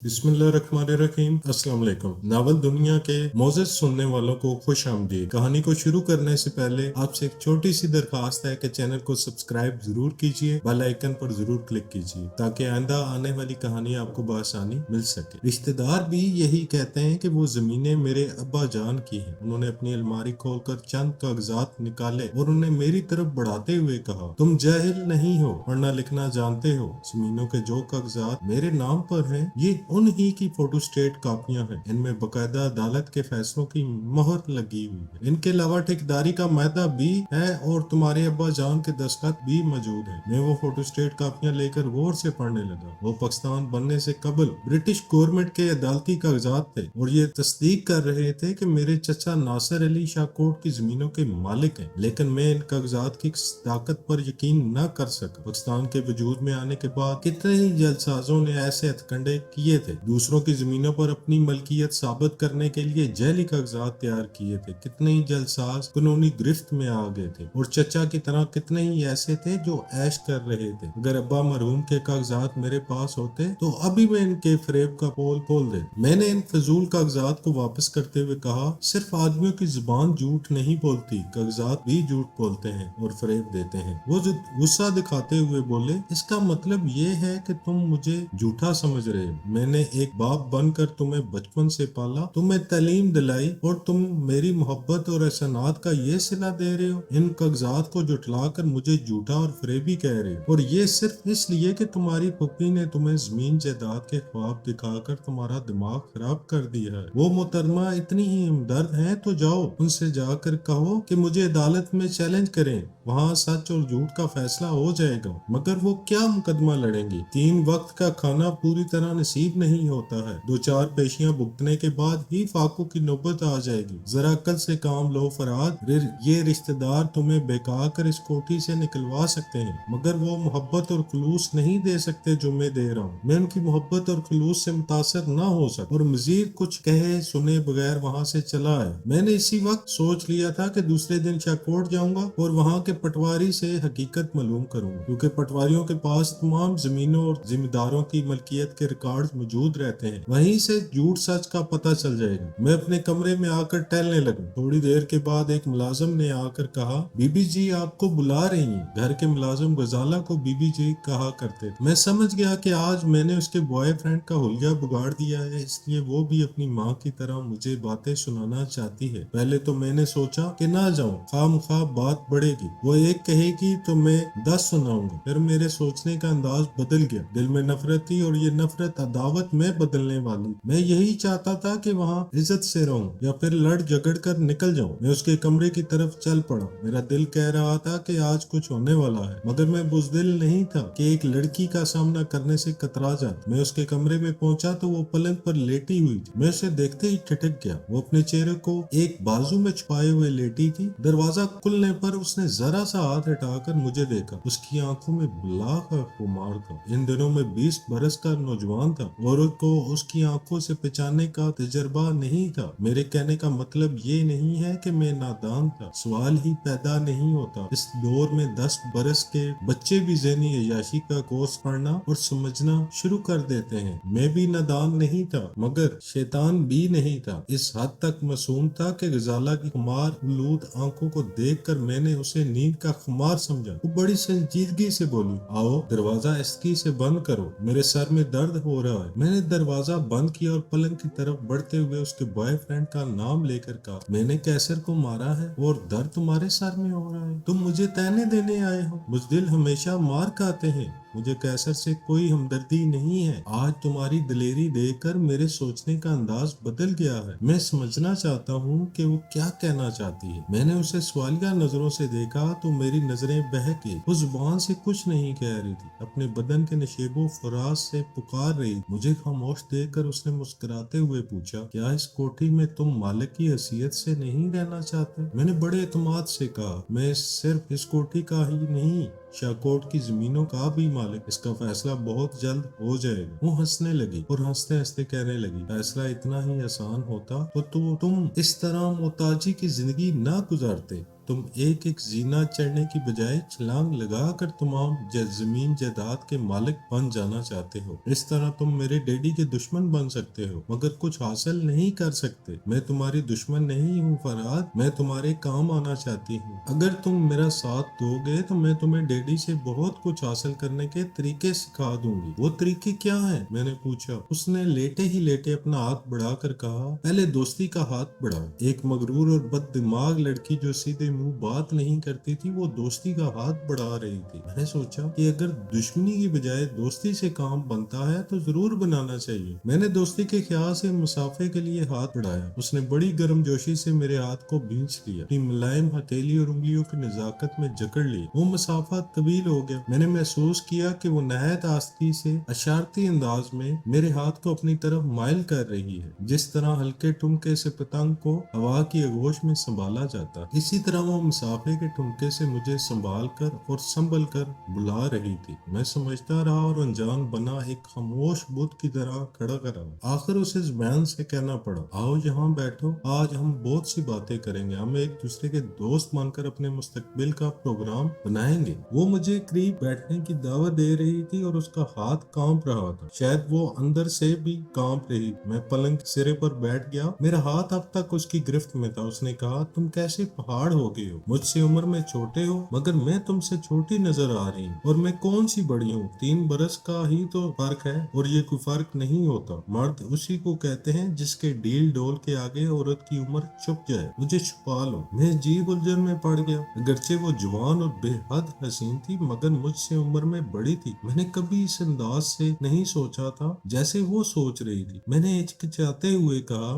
बिस्मिल्लाहिर्रहमानिर्रहीम। अस्सलाम वालेकुम। नावल दुनिया के मोअज़्ज़ज़ सुनने वालों को खुश आमदीद। कहानी को शुरू करने से पहले आपसे एक छोटी सी दरखास्त है कि चैनल को सब्सक्राइब जरूर कीजिए, बेल आइकन पर जरूर क्लिक कीजिए ताकि आइंदा आने वाली कहानी आपको बआसानी मिल सके। रिश्तेदार भी यही कहते हैं कि वो जमीनें मेरे अब्बा जान की हैं। उन्होंने अपनी अलमारी खोलकर चंद कागजात निकाले और उन्हें मेरी तरफ बढ़ाते हुए कहा, तुम जाहिल नहीं हो, पढ़ना लिखना जानते हो। जमीनों के जो कागजात मेरे नाम पर हैं, ये उन्हीं की फोटोस्टेट कापियां हैं। इनमें बकायदा अदालत के फैसलों की मोहर लगी हुई है। इनके अलावा ठेकेदारी का मायदा भी है और तुम्हारे अब्बा जान के दस्तखत भी मौजूद है। मैं वो फोटोस्टेट कापियां लेकर गौर से पढ़ने लगा। वो पाकिस्तान बनने से कबल ब्रिटिश गवर्नमेंट के अदालती कागजात थे और ये तस्दीक कर रहे थे कि मेरे चचा नासिर अली शाहकोट की जमीनों के मालिक हैं। लेकिन मैं इन कागजात की ताकत पर यकीन न कर सका। पाकिस्तान के वजूद में आने के बाद कितने ही जलसाजों ने ऐसे हथकंडे किए थे। दूसरों की जमीनों पर अपनी मलकियत साबित करने के लिए जैली कागजात तैयार किए थे। कितने ही जलसाज कानूनी गिरफ्त में आ गए थे और चचा की तरह कितने ही ऐसे थे जो ऐश कर रहे थे। अगर अब्बा मरहूम के कागजात मेरे पास होते तो अभी मैं इनके फरेब का पोल खोल दे। मैंने इन फजूल कागजात को वापस करते हुए कहा, सिर्फ आदमियों की जुबान झूठ नहीं बोलती, कागजात भी झूठ बोलते हैं और फरेब देते हैं। वो गुस्सा दिखाते हुए बोले, इसका मतलब ये है कि तुम मुझे झूठा समझ रहे हो। मैंने एक बाप बनकर तुम्हें बचपन से पाला, तुम्हें तालीम दिलाई और तुम मेरी मोहब्बत और एहसानात का ये सिला दे रहे हो। इन कागजात को जुटलाकर मुझे झूठा और फरेबी कह रहे हो और ये सिर्फ इसलिए कि तुम्हारी पप्पी ने तुम्हें जमीन जायदाद के ख्वाब दिखाकर तुम्हारा दिमाग खराब कर दिया है। वो मोहतरमा इतनी ही हमदर्द हैं तो जाओ उनसे जाकर कहो कि मुझे अदालत में चैलेंज करें, वहाँ सच और झूठ का फैसला हो जाएगा। मगर वो क्या मुकदमा लड़ेंगी? 3 वक्त का खाना पूरी तरह नसीब नहीं होता है। 2-4 पेशियां भुगतने के बाद ही फाकों की नौबत आ जाएगी। जरा अक्ल से काम लो फराद। ये रिश्तेदार तुम्हें बेका कर इस कोठी से निकलवा सकते हैं, मगर वो मोहब्बत और खुलूस नहीं दे सकते जो मैं दे रहा हूँ। मैं उनकी मोहब्बत और खुलूस से मुतासर न हो सकता और मजीद कुछ कहे सुने बगैर वहाँ से चला आया। मैंने इसी वक्त सोच लिया था कि दूसरे दिन शाहकोट जाऊंगा और वहाँ के पटवारी से हकीकत मालूम करूंगा, क्योंकि पटवारियों के पास तमाम जमीनों और जिम्मेदारों की मलकियत के रिकॉर्ड मौजूद रहते हैं। वहीं से झूठ सच का पता चल जाएगा। मैं अपने कमरे में आकर टहलने लगा। थोड़ी देर के बाद एक मुलाजिम ने आकर कहा, बीबी जी आपको बुला रही हैं। घर के मुलाजिम गजाला को बीबी जी कहा करते थे। मैं समझ गया कि आज मैंने उसके बॉयफ्रेंड का हुलिया बिगाड़ दिया है, इसलिए वो भी अपनी माँ की तरह मुझे बातें सुनाना चाहती है। पहले तो मैंने सोचा कि ना जाऊं, खामखा बात बढ़ेगी। वो एक कहेगी तो मैं 10 सुनाऊंगा। फिर मेरे सोचने का अंदाज बदल गया। दिल में नफरत थी और ये नफरत अदावत में बदलने वाली। मैं यही चाहता था कि वहाँ इज्जत से रहूं या फिर लड़ झगड़ कर निकल जाऊं। मैं उसके कमरे की तरफ चल पड़ा। मेरा दिल कह रहा था कि आज कुछ होने वाला है, मगर मैं बुज़दिल नहीं था कि एक लड़की का सामना करने से कतरा जाता। मैं उसके कमरे में पहुंचा तो वो पलंग पर लेटी हुई थी। मैं उसे देखते ही ठिठक गया। वो अपने चेहरे को एक बाजू में छुपाए हुए लेटी थी। दरवाजा खुलने पर उसने जरा सा हाथ हटाकर मुझे देखा। उसकी आंखों में बुला का खुमार था। इन दिनों में 20 बरस का नौजवान था। औरत को उसकी आंखों से पहचानने का तजर्बा नहीं था। मेरे कहने का मतलब ये नहीं है कि मैं नादान था। सवाल ही पैदा नहीं होता। इस दौर में 10 बरस के बच्चे भी ज़हनी अय्याशी का कोर्स पढ़ना और समझना शुरू कर देते हैं। मैं भी नादान नहीं था, मगर शैतान भी नहीं था। इस हद तक मासूम था कि गजाला की खुमार उलूद आंखों को देखकर मैंने उसे नींद का खुमार समझा। वो बड़ी संजीदगी से बोली, आओ दरवाजा इसकी से बंद करो, मेरे सर में दर्द हो रहा है। मैंने दरवाजा बंद किया और पलंग की तरफ बढ़ते हुए उसके बॉयफ्रेंड का नाम लेकर कहा, मैंने कैसर को मारा है और दर्द तुम्हारे सर में हो रहा है। तुम मुझे ताने देने आए हो। बुज़दिल हमेशा मार खाते हैं। मुझे कैसर से कोई हमदर्दी नहीं है। आज तुम्हारी दिलेरी देखकर मेरे सोचने का अंदाज बदल गया है। मैं समझना चाहता हूँ कि वो क्या कहना चाहती है। मैंने उसे सवालिया नजरों से देखा तो मेरी नजरें बहक गई। वो जुबान से कुछ नहीं कह रही थी, अपने बदन के नशेबो फराज से पुकार रही। मुझे खामोश देखकर उसने मुस्कुराते हुए पूछा, क्या इस कोठी में तुम मालिक की हैसियत से नहीं रहना चाहते? मैंने बड़े एतमाद से कहा, मैं सिर्फ इस कोठी का ही नहीं, शाहकोट की जमीनों का भी मालिक। इसका फैसला बहुत जल्द हो जाएगा। वो हंसने लगी और हंसते हंसते कहने लगी, फैसला इतना ही आसान होता तो तुम इस तरह मोहताजी की जिंदगी ना गुजारते। तुम एक एक जीना चढ़ने की बजाय छलांग लगाकर तमाम जमीन जायदाद के मालिक बन जाना चाहते हो। इस तरह तुम मेरे डैडी के दुश्मन बन सकते हो मगर कुछ हासिल नहीं कर सकते। मैं तुम्हारी दुश्मन नहीं हूँ फरहाद, मैं तुम्हारे काम आना चाहती हूँ। अगर तुम मेरा साथ दोगे तो मैं तुम्हें डैडी से बहुत कुछ हासिल करने के तरीके सिखा दूंगी। वो तरीके क्या है? मैंने पूछा। उसने लेटे ही लेटे अपना हाथ बढ़ाकर कहा, पहले दोस्ती का हाथ बढ़ाओ। एक मगरूर और बद दिमाग लड़की जो सीधे मुंह बात नहीं करती थी वो दोस्ती का हाथ बढ़ा रही थी। मैंने सोचा कि अगर दुश्मनी की बजाय दोस्ती से काम बनता है तो जरूर बनाना चाहिए। मैंने दोस्ती के ख्याल से मुसाफे के लिए हाथ बढ़ाया। उसने बड़ी गर्मजोशी से मेरे हाथ को भींच लिया, अपनी मुलायम हथेली और उंगलियों की नजाकत में जकड़ ली। वो मुसाफा तवील हो गया। मैंने महसूस किया कि वो नहायत आस्ती से अशारती अंदाज में मेरे हाथ को अपनी तरफ माइल कर रही है, जिस तरह हल्के ठुमके से पतंग को हवा की आगोश में संभाला जाता। इसी तरह वो मुसाफे के ठुमके से मुझे संभाल कर और संभल कर बुला रही थी। मैं समझता रहा और अनजान बना एक खामोश बुत की तरह खड़ा रहा। आखिर उसे जुबान से कहना पड़ा, आओ यहाँ बैठो, आज हम बहुत सी बातें करेंगे। हम एक दूसरे के दोस्त मानकर अपने मुस्तकबिल का प्रोग्राम बनाएंगे। वो मुझे करीब बैठने की दावत दे रही थी और उसका हाथ कांप रहा था। शायद वो अंदर से भी कांप रही। मैं पलंग के सिरे पर बैठ गया। मेरा हाथ अब तक उसकी गिरफ्त में था। उसने कहा, तुम कैसे पहाड़ हो गए हो? मुझसे उम्र में छोटे हो मगर मैं तुमसे छोटी नजर आ रही हूँ। और मैं कौन सी बड़ी हूँ? 3 बरस का ही तो फर्क है और ये कोई फर्क नहीं होता। मर्द उसी को कहते हैं जिसके डील डोल के आगे औरत की उम्र छुप जाए। मुझे छुपा लो। मैं जी उलझन में पड़ गया। अगरचे वो जवान और बेहद हसीन थी मगर मुझसे उम्र में बड़ी थी। मैंने कभी इस अंदाज से नहीं सोचा था जैसे वो सोच रही थी। मैंने हिचकिचाते हुए कहा,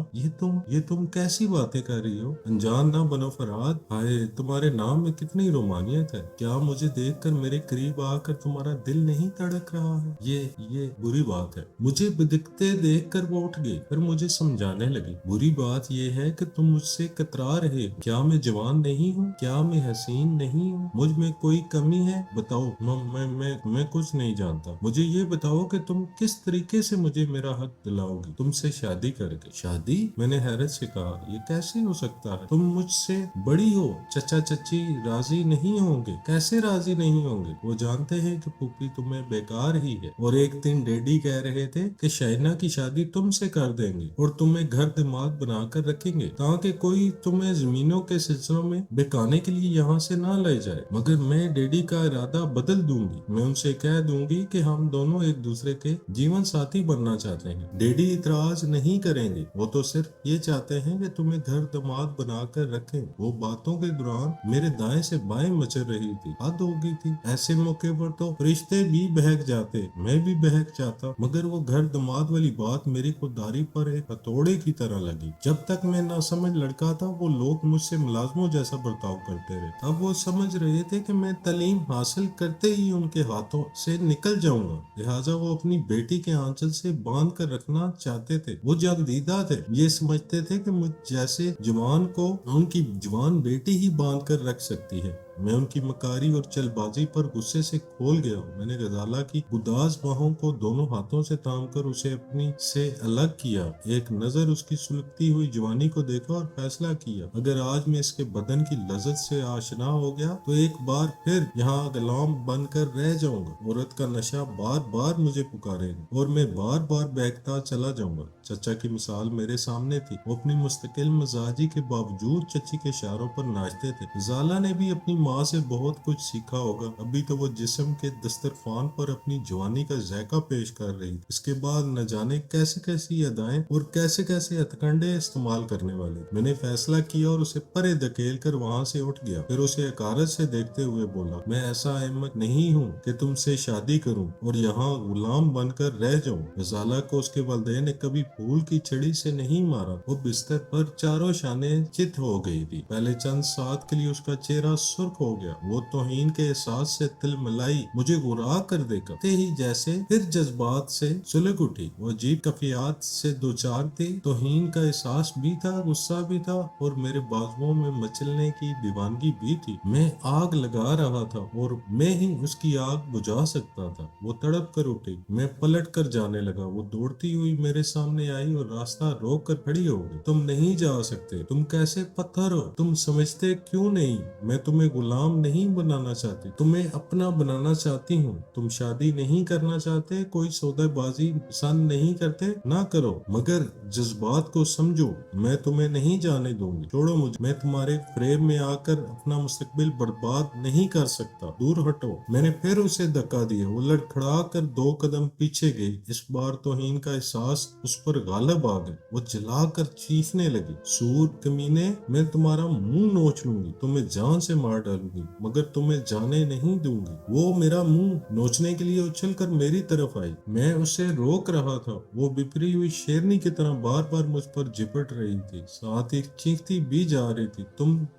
ये तुम कैसी बातें कर रही हो? अनजान ना बनो फरहाद। हाय, तुम्हारे नाम में कितनी रोमानियत है। क्या मुझे देखकर मेरे करीब आकर तुम्हारा दिल नहीं धड़क रहा है? ये बुरी बात है। मुझे बिदकते देखकर वो उठ गई, फिर मुझे समझाने लगी। बुरी बात यह है कि तुम मुझसे कतरा रहे हो। क्या मैं जवान नहीं हूँ? क्या मैं हसीन नहीं हूँ? मुझ में कोई कमी है? बताओ। मैं कुछ नहीं जानता। मुझे ये बताओ कि तुम किस तरीके से मुझे मेरा हक दिलाओगी? तुमसे शादी करके। शादी? मैंने हैरत से कहा, ये कैसे हो सकता है? तुम मुझसे बड़ी हो। चचा चची राजी नहीं होंगे। कैसे राजी नहीं होंगे? वो जानते हैं कि पुप्पी तुम्हें बेकार ही है। और एक दिन डैडी कह रहे थे कि शाइना की शादी तुमसे कर देंगे और तुम्हें घर दिमाग बनाकर रखेंगे ताकि कोई तुम्हें जमीनों के सिलसिलों में बेकाने के लिए यहाँ से ना ले जाए। मगर मैं डैडी का इरादा बदल दूंगी। मैं उनसे कह दूंगी कि हम दोनों एक दूसरे के जीवन साथी बनना चाहते हैं। डैडी इतराज नहीं करेंगे। वो तो सिर्फ ये चाहते हैं कि तुम्हें घर दामाद बनाकर रखें। वो बातों के दौरान मेरे दाएं से बाएं मचल रही थी। हद हो गई थी। ऐसे मौके पर तो रिश्ते भी बहक जाते, मैं भी बहक जाता। मगर वो घर दामाद वाली बात मेरी खुददारी पर एक हथौड़े की तरह लगी। जब तक मैं ना समझ लड़का था वो लोग मुझसे मुलाजमों जैसा बर्ताव करते रहे। अब वो समझ रहे थे कि मैं तालीम हासिल करते ही उनके हाथों से निकल जाऊंगा, लिहाजा वो अपनी बेटी के आंचल से बांध कर रखना चाहते थे। वो जगदीदा थे। ये समझते थे कि मुझ जैसे जवान को उनकी जवान बेटी ही बांध कर रख सकती है। मैं उनकी मकारी और चलबाजी पर गुस्से से खोल गया हूँ। मैंने गजाला की गुदास बाहों को दोनों हाथों से थामकर उसे अपनी से अलग किया। एक नजर उसकी सुलगती हुई जवानी को देखा और फैसला किया, अगर आज मैं इसके बदन की लज्जत से आशना हो गया तो एक बार फिर यहाँ गुलाम बनकर रह जाऊंगा। औरत का नशा बार बार मुझे पुकारेगा और मैं बार बार बहकता चला जाऊंगा। चचा की मिसाल मेरे सामने थी। वो अपनी मुस्तकिल मजाजी के बावजूद चची के इशारों पर नाचते थे। गजाला ने भी अपनी माँ से बहुत कुछ सीखा होगा। अभी तो वो जिस्म के दस्तरखान पर अपनी जवानी का जायका पेश कर रही थी। इसके बाद न जाने कैसे कैसी अदाएं और कैसे कैसे हथकंडे इस्तेमाल करने वाले। मैंने फैसला किया और उसे परे धकेल कर वहाँ से उठ गया। फिर उसे हकारत से देखते हुए बोला, मैं ऐसा अहमक नहीं हूँ कि तुमसे शादी करूँ और यहाँ गुलाम बनकर रह जाऊँ। गजाला को उसके वालिदैन ने कभी फूल की छड़ी से नहीं मारा। वो बिस्तर पर चारों शाने चित हो गई थी। पहले चंद साथ के लिए उसका चेहरा सुर्ख सुरख हो गया। वो तौहीन के एहसास से तिलमिलाई मुझे गुरा कर देगा ते ही जैसे फिर जज्बात से सुलग उठी। वो अजीब कफियात से दो चार थी। तौहीन का एहसास भी था, गुस्सा भी था और मेरे बाजुओं में मचलने की दीवानगी भी थी। मैं आग लगा रहा था और मैं ही उसकी आग बुझा सकता था। वो तड़प कर उठी। मैं पलट कर जाने लगा। वो दौड़ती हुई मेरे सामने आई और रास्ता रोक कर खड़ी हो गई। तुम नहीं जा सकते, तुम कैसे पत्थर हो, तुम समझते क्यों नहीं? मैं तुम्हें गुलाम नहीं बनाना चाहती, तुम्हें अपना बनाना चाहती हूँ। तुम शादी नहीं करना चाहते, कोई सौदेबाजी पसंद नहीं करते, ना करो, मगर जज्बात को समझो। मैं तुम्हें नहीं जाने दूंगी, छोड़ो मुझे। मैं तुम्हारे फ्रेम में आकर अपना मुस्तकबिल बर्बाद नहीं कर सकता, दूर हटो। मैंने फिर उसे धक्का दिया। वो लड़खड़ा कर 2 कदम पीछे गई। इस बार तौहीन का एहसास उस पर गालिब आ गया। वो चिल्लाकर चीखने लगी, सूर कमीने, मैं तुम्हारा मुंह नोच लूंगी, तुम्हें जान से मार डालूंगी, मगर तुम्हें जाने नहीं दूंगी। वो मेरा मुंह नोचने के लिए उछलकर मेरी तरफ आई। मैं उसे रोक रहा था। वो बिखरी हुई शेरनी की तरह बार बार मुझ पर झपट रही थी, साथ ही चीखती भी जा रही थी,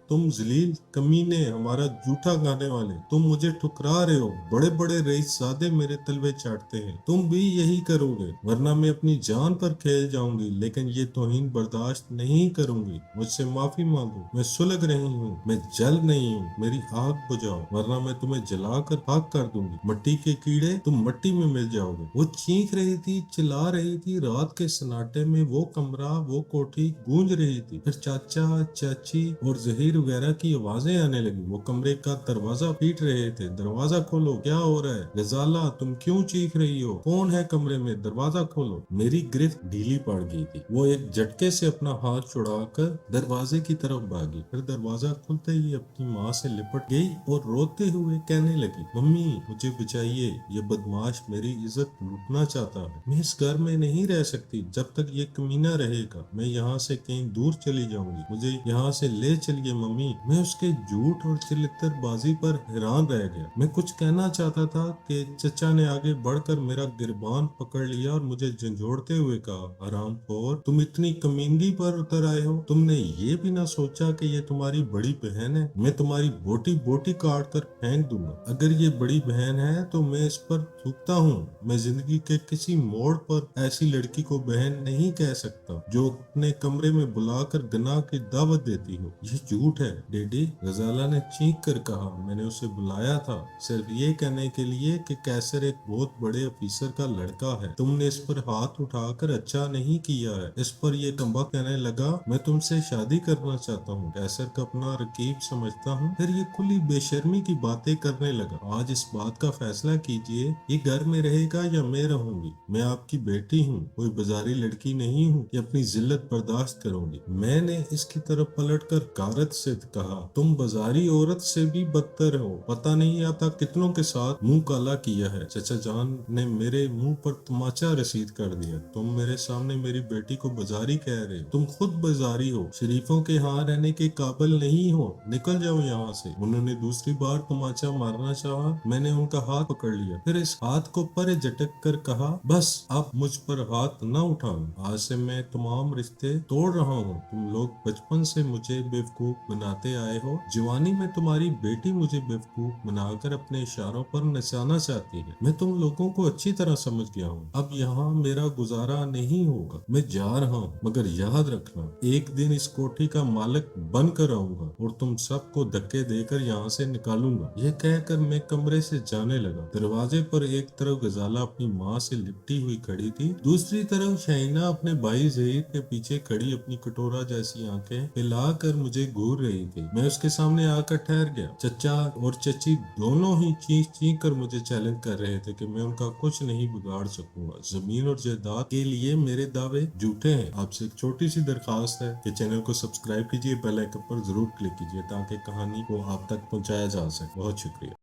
तुम जलील कमीने, हमारा जूठा गाने वाले, तुम मुझे ठुकरा रहे हो। बड़े बड़े रईसजादे मेरे तलवे चाटते हैं, तुम भी यही करोगे, वरना मैं अपनी जान पर खेल जाऊंगी। लेकिन ये तौहीन बर्दाश्त नहीं करूंगी। मुझसे माफी मांगो, मैं सुलग रही हूँ, मैं जल नहीं हूँ, मेरी आग बुझाओ, वरना मैं तुम्हें जलाकर खाक कर दूंगी। मिट्टी के कीड़े, तुम मिट्टी में मिल जाओगे। वो चीख रही थी, चिल्ला रही थी। रात के सन्नाटे में वो कमरा, वो कोठी गूंज रही थी। फिर चाचा, चाची और जहीर वगैरह की आवाजें आने लगी। वो कमरे का दरवाजा पीट रहे थे। दरवाजा खोलो, क्या हो रहा है? गजाला, तुम क्यों चीख रही हो? कौन है कमरे में? दरवाजा खोलो। मेरी गिरफ्त ढीली पड़ गई थी। वो एक झटके से अपना हाथ छुड़ाकर दरवाजे की तरफ भागी। फिर दरवाजा खुलते ही अपनी माँ से लिपट गई और रोते हुए कहने लगी, मम्मी मुझे बचाइए, ये बदमाश मेरी इज्जत लूटना चाहता है। मैं इस घर में नहीं रह सकती जब तक ये कमीना रहेगा। मैं यहाँ से कहीं दूर चली जाऊंगी, मुझे यहाँ से ले चलिए मम्मी। मैं उसके झूठ और चिल्लतरबाजी पर हैरान रह गया। मैं कुछ कहना चाहता था कि चचा ने आगे बढ़कर मेरा गिरबान पकड़ लिया और मुझे झंझोड़ते हुए कहा, हरामखोर, तुम इतनी कमीनगी पर उतर आए हो? तुमने ये भी ना सोचा कि ये तुम्हारी बड़ी बहन है? मैं तुम्हारी बोटी बोटी काट कर फेंक दूंगा। अगर ये बड़ी बहन है तो मैं इस पर थूकता हूँ। मैं जिंदगी के किसी मोड़ पर ऐसी लड़की को बहन नहीं कह सकता जो अपने कमरे में बुलाकर गनाह की दावत देती हो। ये झूठ है डैडी, गजाला ने चीख कर कहा। मैंने उसे बुलाया था सिर्फ ये कहने के लिए कि कैसर एक बहुत बड़े अफीसर का लड़का है। तुमने इस पर हाथ उठाकर अच्छा नहीं किया है। इस पर ये कम्बख्त कहने लगा, मैं तुमसे शादी करना चाहता हूँ, कैसर का अपना रकीब समझता हूँ। फिर ये खुली बेशर्मी की बातें करने लगा। आज इस बात का फैसला कीजिए, ये घर में रहेगा या मैं रहूंगी। मैं आपकी बेटी हूँ, कोई बाजारी लड़की नहीं हूँ कि अपनी जिल्लत बर्दाश्त करूंगी। मैंने इसकी तरफ पलटकर कारत से कहा, तुम बाजारी औरत से भी बदतर हो। पता नहीं आता कितनों के साथ मुंह काला किया है। चचा जान ने मेरे मुंह पर तमाचा रसीद कर दिया। तुम मेरे सामने मेरी बेटी को बाजारी कह रहे हो। तुम खुद बाजारी हो, शरीफों के यहाँ रहने के काबिल नहीं हो। निकल जाओ यहाँ से। उन्होंने दूसरी बार तमाचा मारना चाहा। मैंने उनका हाथ पकड़ लिया, फिर इस हाथ को परे झटक कर कहा, बस अब मुझ पर हाथ न उठाना। आज से मैं तमाम रिश्ते तोड़ रहा हूँ। तुम लोग बचपन से मुझे बेवकूफ बनाते आए हो। जवानी में तुम्हारी बेटी मुझे बेवकूफ बनाकर अपने इशारों पर नचाना चाहती है। मैं तुम लोगों को अच्छी तरह समझ गया हूँ। अब यहाँ मेरा गुजारा नहीं होगा। मैं जा रहा हूँ, मगर याद रखना, एक दिन इस कोठी का मालिक बनकर आऊंगा और तुम सबको धक्के देकर यहाँ से निकालूंगा। यह कहकर मैं कमरे से जाने लगा। दरवाजे पर एक तरफ गजाला अपनी माँ से लिपटी हुई खड़ी थी, दूसरी तरफ शाइना अपने भाई जहीर के पीछे खड़ी अपनी कटोरा जैसी आंखें फैलाकर मुझे घूर रही थी। मैं उसके सामने आकर ठहर गया। चचा और चची दोनों ही चीख चीख कर मुझे चैलेंज कर रहे थे कि मैं उनका कुछ नहीं बिगाड़ सकूंगा। जमीन और जायदाद के लिए मेरे दावे झूठे हैं। आपसे एक छोटी सी दरखास्त है कि चैनल को सब्सक्राइब कीजिए, बेल आइकन पर जरूर क्लिक कीजिए ताकि कहानी को आप तक पहुंचाया जा सके। बहुत शुक्रिया।